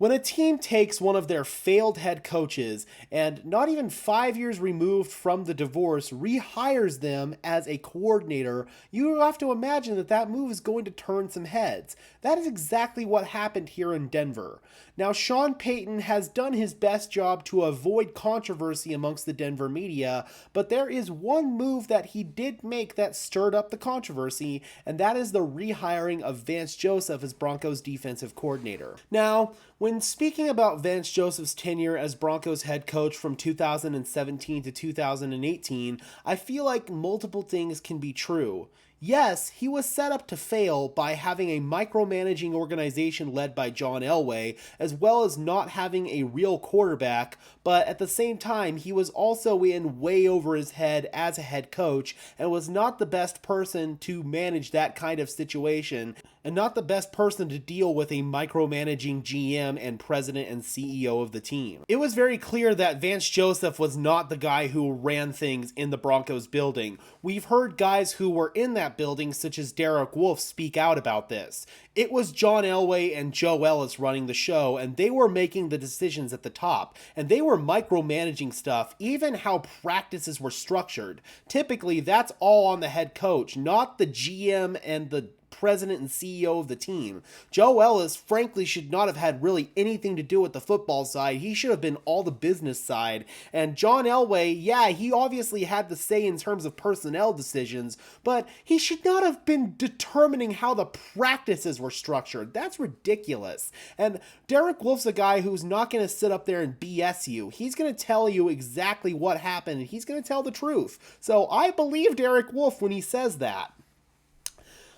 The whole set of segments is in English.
When a team takes one of their failed head coaches and not even 5 years removed from the divorce rehires them as a coordinator, you have to imagine that that move is going to turn some heads. That is exactly what happened here in Denver. Now, Sean Payton has done his best job to avoid controversy amongst the Denver media, but there is one move that he did make that stirred up the controversy, and that is the rehiring of Vance Joseph as Broncos defensive coordinator. Now, when speaking about Vance Joseph's tenure as Broncos head coach from 2017 to 2018, I feel like multiple things can be true. Yes, he was set up to fail by having a micromanaging organization led by John Elway, as well as not having a real quarterback, but at the same time, he was also in way over his head as a head coach and was not the best person to manage that kind of situation, and not the best person to deal with a micromanaging GM and president and CEO of the team. It was very clear that Vance Joseph was not the guy who ran things in the Broncos building. We've heard guys who were in that building, such as Derek Wolfe, speak out about this. It was John Elway and Joe Ellis running the show, and they were making the decisions at the top, and they were micromanaging stuff, even how practices were structured. Typically, that's all on the head coach, not the GM and the president and CEO of the team. Joe Ellis, frankly, should not have had really anything to do with the football side. He should have been all the business side. And John Elway, yeah, he obviously had the say in terms of personnel decisions, but he should not have been determining how the practices were structured. That's ridiculous. And Derek Wolfe's a guy who's not going to sit up there and BS you. He's going to tell you exactly what happened, and he's going to tell the truth. So I believe Derek Wolfe when he says that.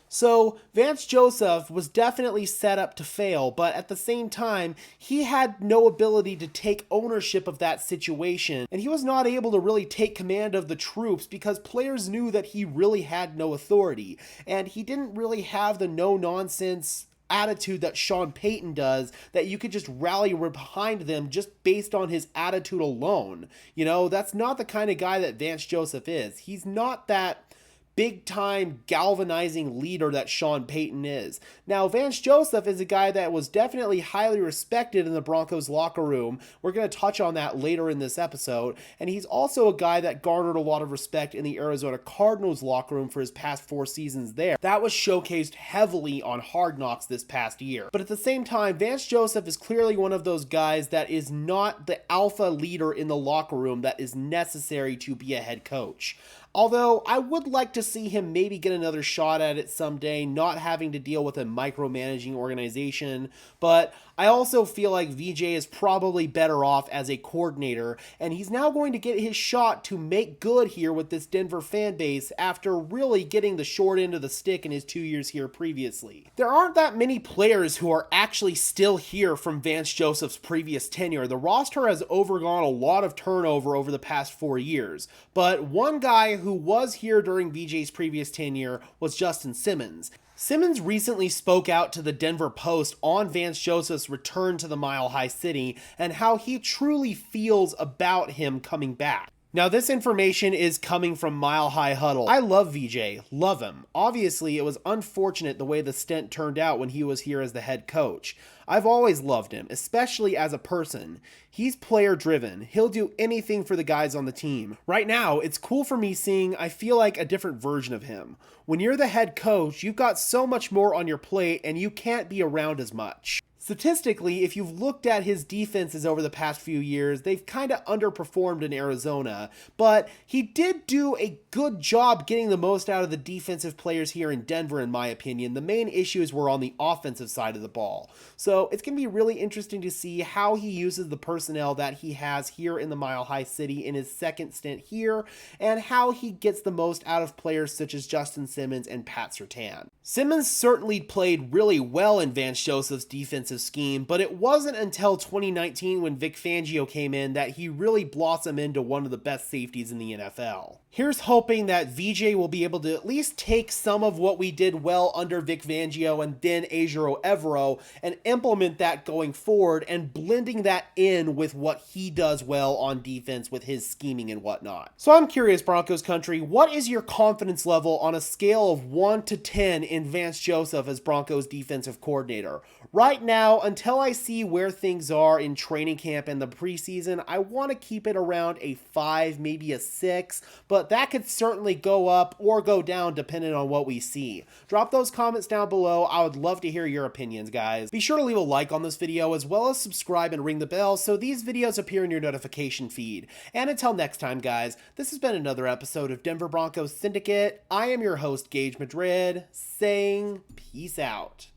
So Vance Joseph was definitely set up to fail, but at the same time, he had no ability to take ownership of that situation, and he was not able to really take command of the troops because players knew that he really had no authority, and he didn't really have the no-nonsense attitude that Sean Payton does, that you could just rally behind them just based on his attitude alone. You know, that's not the kind of guy that Vance Joseph is. He's not that big-time galvanizing leader that Sean Payton is. Now, Vance Joseph is a guy that was definitely highly respected in the Broncos locker room. We're going to touch on that later in this episode. And he's also a guy that garnered a lot of respect in the Arizona Cardinals locker room for his past 4 seasons there. That was showcased heavily on Hard Knocks this past year. But at the same time, Vance Joseph is clearly one of those guys that is not the alpha leader in the locker room that is necessary to be a head coach. Although I would like to see him maybe get another shot at it someday, not having to deal with a micromanaging organization. But I also feel like VJ is probably better off as a coordinator, and he's now going to get his shot to make good here with this Denver fan base after really getting the short end of the stick in his 2 years here previously. There aren't that many players who are actually still here from Vance Joseph's previous tenure. The roster has undergone a lot of turnover over the past 4 years, but one guy who was here during VJ's previous tenure was Justin Simmons. Simmons recently spoke out to the Denver Post on Vance Joseph's return to the Mile High City and how he truly feels about him coming back. Now, this information is coming from Mile High Huddle. I love VJ, love him. Obviously, it was unfortunate the way the stint turned out when he was here as the head coach. I've always loved him, especially as a person. He's player driven. He'll do anything for the guys on the team. Right now, it's cool for me seeing, I feel like, a different version of him. When you're the head coach, you've got so much more on your plate and you can't be around as much. Statistically, if you've looked at his defenses over the past few years, they've kind of underperformed in Arizona, but he did do a good job getting the most out of the defensive players here in Denver, in my opinion. The main issues were on the offensive side of the ball. So it's going to be really interesting to see how he uses the personnel that he has here in the Mile High City in his second stint here, and how he gets the most out of players such as Justin Simmons and Pat Surtain. Simmons certainly played really well in Vance Joseph's defensive scheme, but it wasn't until 2019 when Vic Fangio came in that he really blossomed into one of the best safeties in the NFL. Here's hoping that VJ will be able to at least take some of what we did well under Vic Fangio and then Ejiro Evero and implement that going forward and blending that in with what he does well on defense with his scheming and whatnot. So I'm curious, Broncos country, what is your confidence level on a scale of 1 to 10 in Vance Joseph as Broncos defensive coordinator? Right now, until I see where things are in training camp and the preseason, I want to keep it around a 5, maybe a 6, but that could certainly go up or go down depending on what we see. Drop those comments down below. I would love to hear your opinions, guys. Be sure to leave a like on this video as well as subscribe and ring the bell so these videos appear in your notification feed. And until next time, guys, this has been another episode of Denver Broncos Syndicate. I am your host, Gage Madrid, saying peace out.